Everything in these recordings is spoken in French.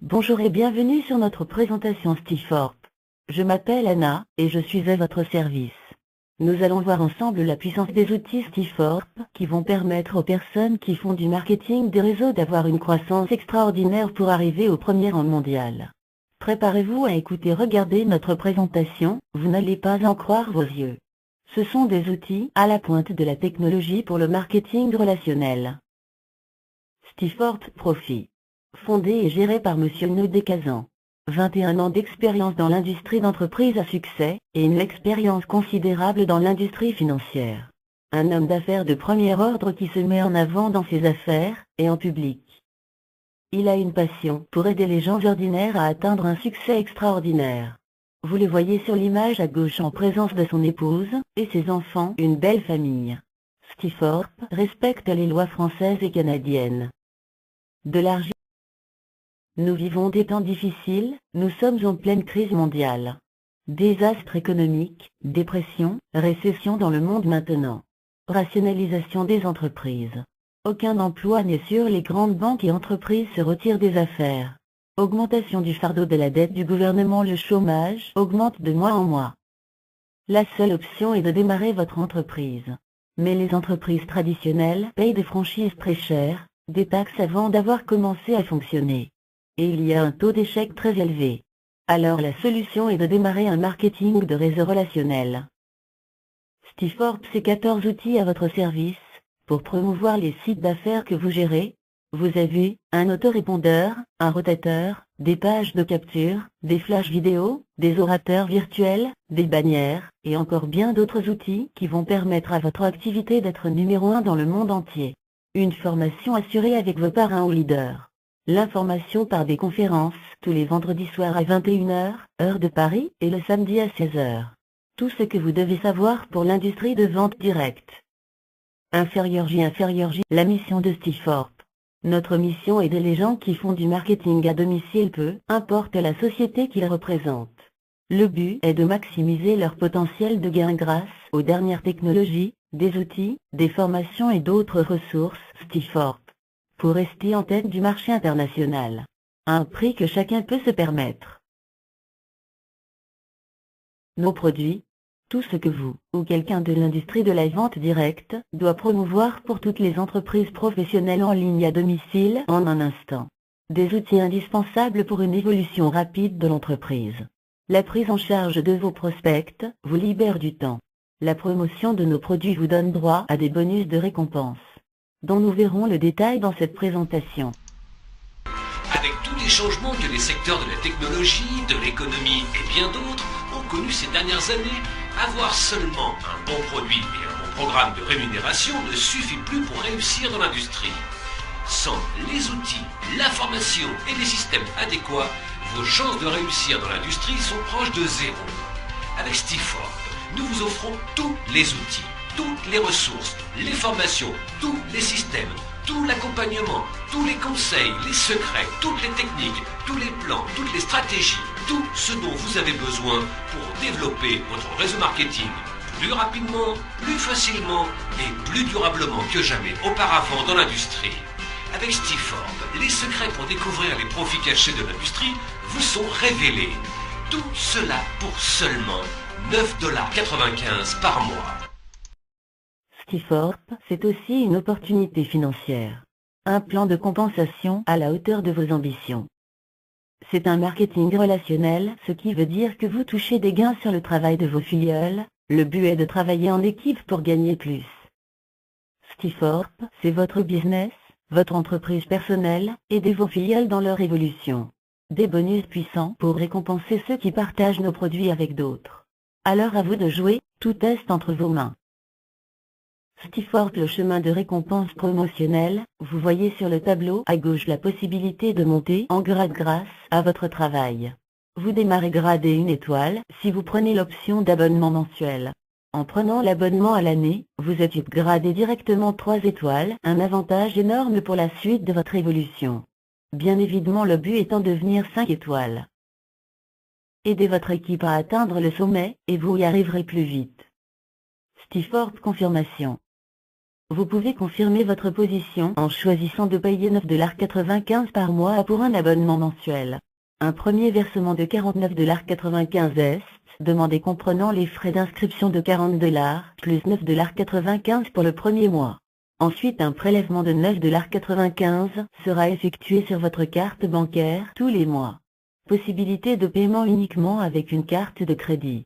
Bonjour et bienvenue sur notre présentation Stiforp. Je m'appelle Anna, et je suis à votre service. Nous allons voir ensemble la puissance des outils Stiforp, qui vont permettre aux personnes qui font du marketing des réseaux d'avoir une croissance extraordinaire pour arriver au premier rang mondial. Préparez-vous à écouter, regarder notre présentation, vous n'allez pas en croire vos yeux. Ce sont des outils à la pointe de la technologie pour le marketing relationnel. Stiforp Profit. Fondé et géré par Monsieur Nodé Kazan. 21 ans d'expérience dans l'industrie d'entreprise à succès, et une expérience considérable dans l'industrie financière. Un homme d'affaires de premier ordre qui se met en avant dans ses affaires, et en public. Il a une passion pour aider les gens ordinaires à atteindre un succès extraordinaire. Vous le voyez sur l'image à gauche en présence de son épouse, et ses enfants, une belle famille. Stiforp respecte les lois françaises et canadiennes. De l'argent. Nous vivons des temps difficiles, nous sommes en pleine crise mondiale. Désastre économique, dépression, récession dans le monde maintenant. Rationalisation des entreprises. Aucun emploi n'est sûr, les grandes banques et entreprises se retirent des affaires. Augmentation du fardeau de la dette du gouvernement, le chômage augmente de mois en mois. La seule option est de démarrer votre entreprise. Mais les entreprises traditionnelles payent des franchises très chères, des taxes avant d'avoir commencé à fonctionner. Et il y a un taux d'échec très élevé. Alors la solution est de démarrer un marketing de réseau relationnel. Stiforp, c'est 14 outils à votre service, pour promouvoir les sites d'affaires que vous gérez. Vous avez un autorépondeur, un rotateur, des pages de capture, des flashs vidéo, des orateurs virtuels, des bannières, et encore bien d'autres outils qui vont permettre à votre activité d'être numéro 1 dans le monde entier. Une formation assurée avec vos parrains ou leaders. L'information par des conférences, tous les vendredis soirs à 21 h, heure de Paris, et le samedi à 16 h. Tout ce que vous devez savoir pour l'industrie de vente directe. Inférieur J, la mission de Stiforp. Notre mission est d'aider les gens qui font du marketing à domicile, peu importe la société qu'ils représentent. Le but est de maximiser leur potentiel de gain grâce aux dernières technologies, des outils, des formations et d'autres ressources Stiforp. Pour rester en tête du marché international. À un prix que chacun peut se permettre. Nos produits. Tout ce que vous, ou quelqu'un de l'industrie de la vente directe, doit promouvoir pour toutes les entreprises professionnelles en ligne à domicile en un instant. Des outils indispensables pour une évolution rapide de l'entreprise. La prise en charge de vos prospects vous libère du temps. La promotion de nos produits vous donne droit à des bonus de récompense, dont nous verrons le détail dans cette présentation. Avec tous les changements que les secteurs de la technologie, de l'économie et bien d'autres ont connus ces dernières années, avoir seulement un bon produit et un bon programme de rémunération ne suffit plus pour réussir dans l'industrie. Sans les outils, la formation et les systèmes adéquats, vos chances de réussir dans l'industrie sont proches de zéro. Avec Stiforp, nous vous offrons tous les outils, toutes les ressources, les formations, tous les systèmes, tout l'accompagnement, tous les conseils, les secrets, toutes les techniques, tous les plans, toutes les stratégies, tout ce dont vous avez besoin pour développer votre réseau marketing plus rapidement, plus facilement et plus durablement que jamais auparavant dans l'industrie. Avec Stiforp, les secrets pour découvrir les profits cachés de l'industrie vous sont révélés. Tout cela pour seulement 9,95 $ par mois. Stiforp, c'est aussi une opportunité financière. Un plan de compensation à la hauteur de vos ambitions. C'est un marketing relationnel, ce qui veut dire que vous touchez des gains sur le travail de vos filleuls. Le but est de travailler en équipe pour gagner plus. Stiforp, c'est votre business, votre entreprise personnelle, aidez vos filleuls dans leur évolution. Des bonus puissants pour récompenser ceux qui partagent nos produits avec d'autres. Alors à vous de jouer, tout est entre vos mains. Stiforp, le chemin de récompense promotionnelle, vous voyez sur le tableau à gauche la possibilité de monter en grade grâce à votre travail. Vous démarrez gradé 1 étoile si vous prenez l'option d'abonnement mensuel. En prenant l'abonnement à l'année, vous êtes upgradé directement 3 étoiles, un avantage énorme pour la suite de votre évolution. Bien évidemment, le but étant de devenir 5 étoiles. Aidez votre équipe à atteindre le sommet, et vous y arriverez plus vite. Stiforp confirmation. Vous pouvez confirmer votre position en choisissant de payer 9,95 $ par mois pour un abonnement mensuel. Un premier versement de 49,95 $ est demandé comprenant les frais d'inscription de 40 $ plus 9,95 $ pour le premier mois. Ensuite un prélèvement de 9,95 $ sera effectué sur votre carte bancaire tous les mois. Possibilité de paiement uniquement avec une carte de crédit.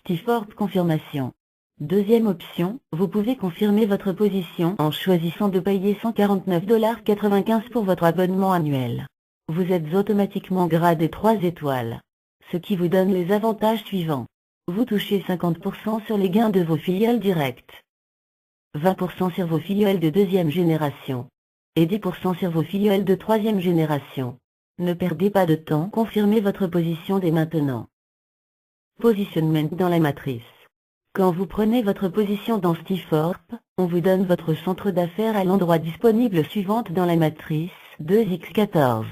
Stiforp confirmation. Deuxième option, vous pouvez confirmer votre position en choisissant de payer 149,95 $ pour votre abonnement annuel. Vous êtes automatiquement gradé 3 étoiles. Ce qui vous donne les avantages suivants. Vous touchez 50% sur les gains de vos filleuls directs, 20% sur vos filleuls de deuxième génération et 10% sur vos filleuls de troisième génération. Ne perdez pas de temps, confirmez votre position dès maintenant. Positionnement dans la matrice. Quand vous prenez votre position dans Stiforp, on vous donne votre centre d'affaires à l'endroit disponible suivante dans la matrice 2x14.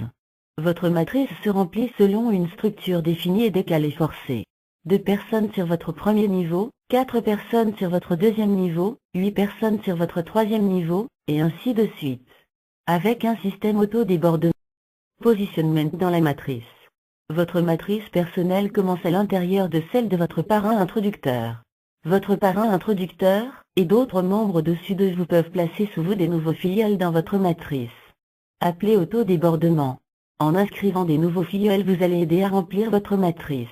Votre matrice se remplit selon une structure définie et décalée forcée. 2 personnes sur votre premier niveau, 4 personnes sur votre deuxième niveau, 8 personnes sur votre troisième niveau, et ainsi de suite. Avec un système auto-débordement. Positionnement dans la matrice. Votre matrice personnelle commence à l'intérieur de celle de votre parrain introducteur. Votre parrain introducteur, et d'autres membres au-dessus de vous peuvent placer sous vous des nouveaux filleuls dans votre matrice. Appelez auto-débordement. En inscrivant des nouveaux filleuls vous allez aider à remplir votre matrice.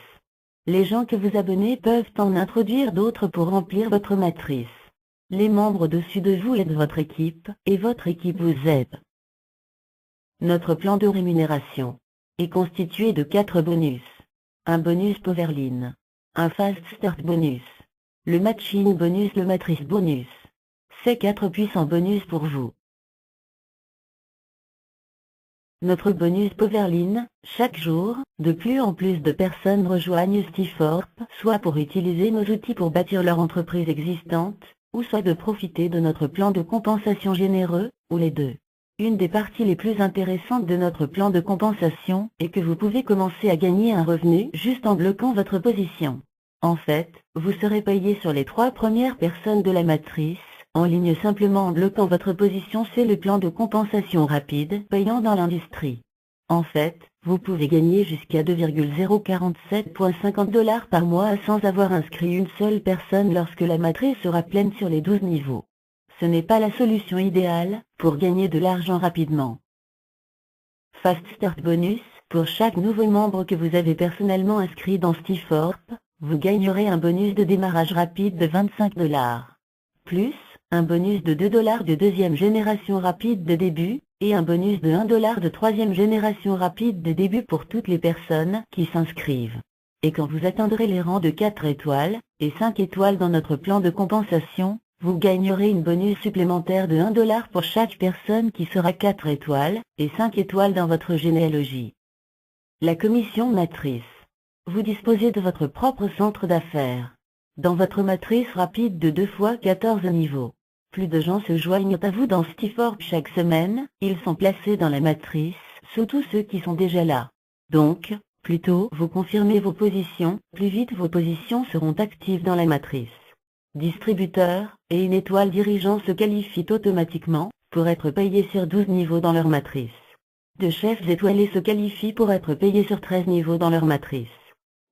Les gens que vous abonnez peuvent en introduire d'autres pour remplir votre matrice. Les membres au-dessus de vous aident votre équipe, et votre équipe vous aide. Notre plan de rémunération est constitué de 4 bonus. Un bonus Powerline. Un Fast Start bonus. Le Matching bonus, le Matrice bonus. C'est 4 puissants bonus pour vous. Notre bonus Powerline, chaque jour, de plus en plus de personnes rejoignent Stiforp, soit pour utiliser nos outils pour bâtir leur entreprise existante, ou soit de profiter de notre plan de compensation généreux, ou les deux. Une des parties les plus intéressantes de notre plan de compensation est que vous pouvez commencer à gagner un revenu juste en bloquant votre position. En fait, vous serez payé sur les 3 premières personnes de la matrice, en ligne simplement en bloquant votre position. C'est le plan de compensation rapide payant dans l'industrie. En fait, vous pouvez gagner jusqu'à 2,047,50 $ par mois sans avoir inscrit une seule personne lorsque la matrice sera pleine sur les 12 niveaux. Ce n'est pas la solution idéale pour gagner de l'argent rapidement. Fast Start bonus, pour chaque nouveau membre que vous avez personnellement inscrit dans Stiforp, vous gagnerez un bonus de démarrage rapide de 25 $, plus un bonus de 2 $ de deuxième génération rapide de début, et un bonus de 1 $ de troisième génération rapide de début pour toutes les personnes qui s'inscrivent. Et quand vous atteindrez les rangs de 4 étoiles, et 5 étoiles dans notre plan de compensation, vous gagnerez une bonus supplémentaire de 1 $ pour chaque personne qui sera 4 étoiles, et 5 étoiles dans votre généalogie. La commission matrice. Vous disposez de votre propre centre d'affaires. Dans votre matrice rapide de 2 fois 14 niveaux. Plus de gens se joignent à vous dans Stiforp chaque semaine, ils sont placés dans la matrice, surtout ceux qui sont déjà là. Donc, plus tôt vous confirmez vos positions, plus vite vos positions seront actives dans la matrice. Distributeurs, et une étoile dirigeant se qualifient automatiquement, pour être payés sur 12 niveaux dans leur matrice. 2 chefs étoilés se qualifient pour être payés sur 13 niveaux dans leur matrice.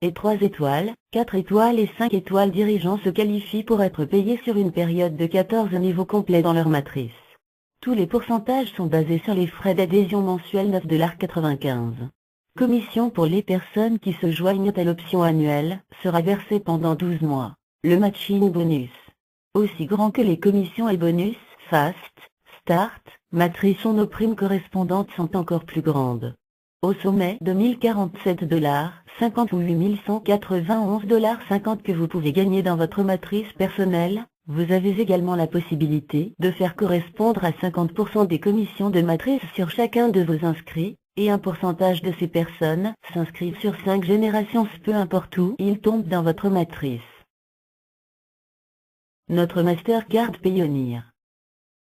Et 3 étoiles, 4 étoiles et 5 étoiles dirigeants se qualifient pour être payés sur une période de 14 niveaux complets dans leur matrice. Tous les pourcentages sont basés sur les frais d'adhésion mensuels 9,95 $. Commission pour les personnes qui se joignent à l'option annuelle, sera versée pendant 12 mois. Le matching bonus. Aussi grand que les commissions et bonus, Fast, Start, Matrice ou nos primes correspondantes sont encore plus grandes. Au sommet de 1047 $ 50 ou 8191 $ 50 que vous pouvez gagner dans votre matrice personnelle, vous avez également la possibilité de faire correspondre à 50% des commissions de matrice sur chacun de vos inscrits, et un pourcentage de ces personnes s'inscrivent sur 5 générations, peu importe où ils tombent dans votre matrice. Notre Mastercard Payoneer.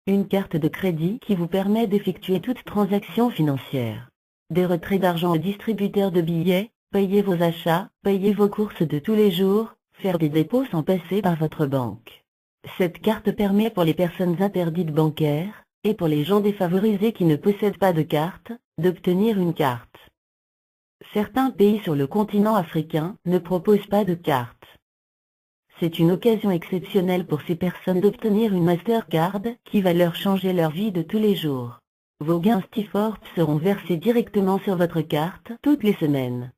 Une carte de crédit qui vous permet d'effectuer toute transaction financière. Des retraits d'argent aux distributeurs de billets, payer vos achats, payer vos courses de tous les jours, faire des dépôts sans passer par votre banque. Cette carte permet pour les personnes interdites bancaires, et pour les gens défavorisés qui ne possèdent pas de carte, d'obtenir une carte. Certains pays sur le continent africain ne proposent pas de carte. C'est une occasion exceptionnelle pour ces personnes d'obtenir une Mastercard qui va leur changer leur vie de tous les jours. Vos gains Stiforp seront versés directement sur votre carte toutes les semaines.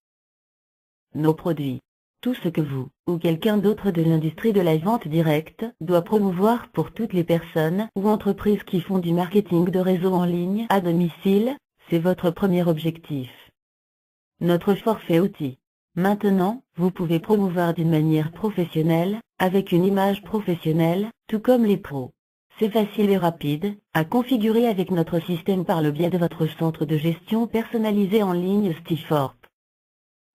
Nos produits. Tout ce que vous, ou quelqu'un d'autre de l'industrie de la vente directe, doit promouvoir pour toutes les personnes ou entreprises qui font du marketing de réseau en ligne à domicile, c'est votre premier objectif. Notre forfait outils. Maintenant, vous pouvez promouvoir d'une manière professionnelle, avec une image professionnelle, tout comme les pros. C'est facile et rapide, à configurer avec notre système par le biais de votre centre de gestion personnalisé en ligne Stiforp.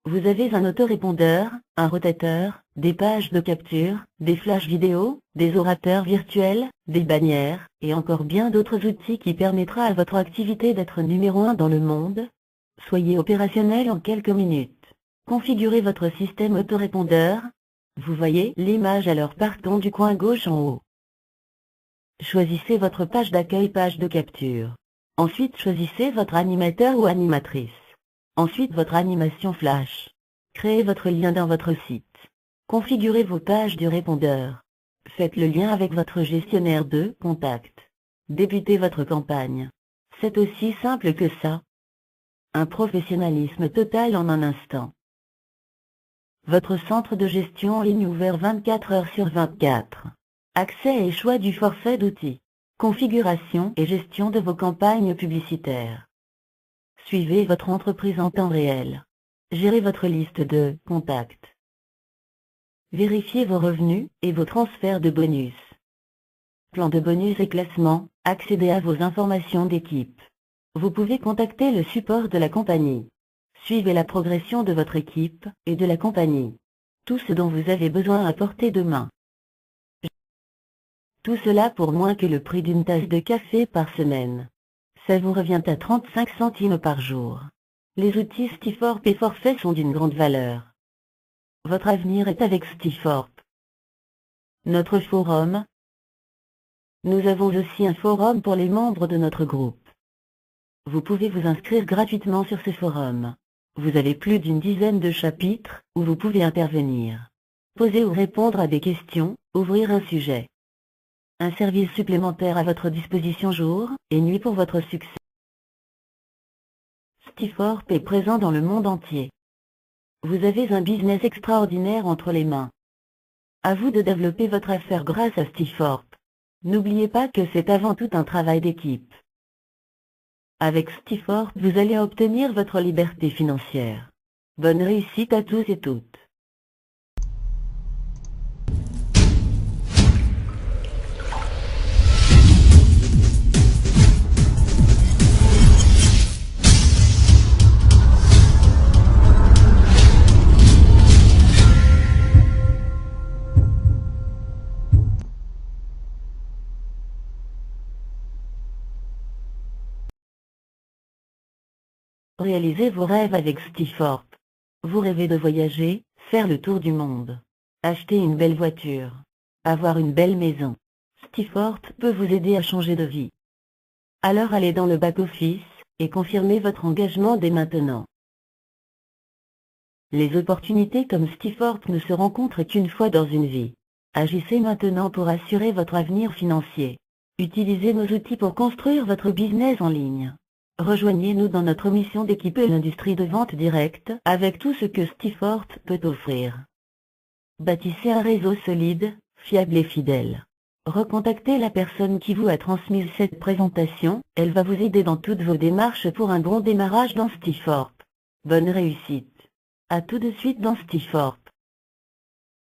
Vous avez un autorépondeur, un rotateur, des pages de capture, des flashs vidéo, des orateurs virtuels, des bannières, et encore bien d'autres outils qui permettra à votre activité d'être numéro 1 dans le monde. Soyez opérationnel en quelques minutes. Configurez votre système autorépondeur. Vous voyez l'image alors partons du coin gauche en haut. Choisissez votre page d'accueil, page de capture. Ensuite choisissez votre animateur ou animatrice. Ensuite votre animation flash. Créez votre lien dans votre site. Configurez vos pages du répondeur. Faites le lien avec votre gestionnaire de contacts. Débutez votre campagne. C'est aussi simple que ça. Un professionnalisme total en un instant. Votre centre de gestion en ligne ouvert 24 heures sur 24. Accès et choix du forfait d'outils. Configuration et gestion de vos campagnes publicitaires. Suivez votre entreprise en temps réel. Gérez votre liste de contacts. Vérifiez vos revenus et vos transferts de bonus. Plan de bonus et classement, accédez à vos informations d'équipe. Vous pouvez contacter le support de la compagnie. Suivez la progression de votre équipe et de la compagnie. Tout ce dont vous avez besoin à portée de main. Tout cela pour moins que le prix d'une tasse de café par semaine. Ça vous revient à 35 centimes par jour. Les outils Stiforp et forfait sont d'une grande valeur. Votre avenir est avec Stiforp. Notre forum. Nous avons aussi un forum pour les membres de notre groupe. Vous pouvez vous inscrire gratuitement sur ce forum. Vous avez plus d'une dizaine de chapitres où vous pouvez intervenir. Poser ou répondre à des questions, ouvrir un sujet. Un service supplémentaire à votre disposition jour et nuit pour votre succès. Stiforp est présent dans le monde entier. Vous avez un business extraordinaire entre les mains. À vous de développer votre affaire grâce à Stiforp. N'oubliez pas que c'est avant tout un travail d'équipe. Avec Stiforp, vous allez obtenir votre liberté financière. Bonne réussite à tous et toutes. Réalisez vos rêves avec Stiforp. Vous rêvez de voyager, faire le tour du monde, acheter une belle voiture, avoir une belle maison. Stiforp peut vous aider à changer de vie. Alors allez dans le back-office et confirmez votre engagement dès maintenant. Les opportunités comme Stiforp ne se rencontrent qu'une fois dans une vie. Agissez maintenant pour assurer votre avenir financier. Utilisez nos outils pour construire votre business en ligne. Rejoignez-nous dans notre mission d'équiper l'industrie de vente directe avec tout ce que Stiforp peut offrir. Bâtissez un réseau solide, fiable et fidèle. Recontactez la personne qui vous a transmis cette présentation, elle va vous aider dans toutes vos démarches pour un bon démarrage dans Stiforp. Bonne réussite. À tout de suite dans Stiforp.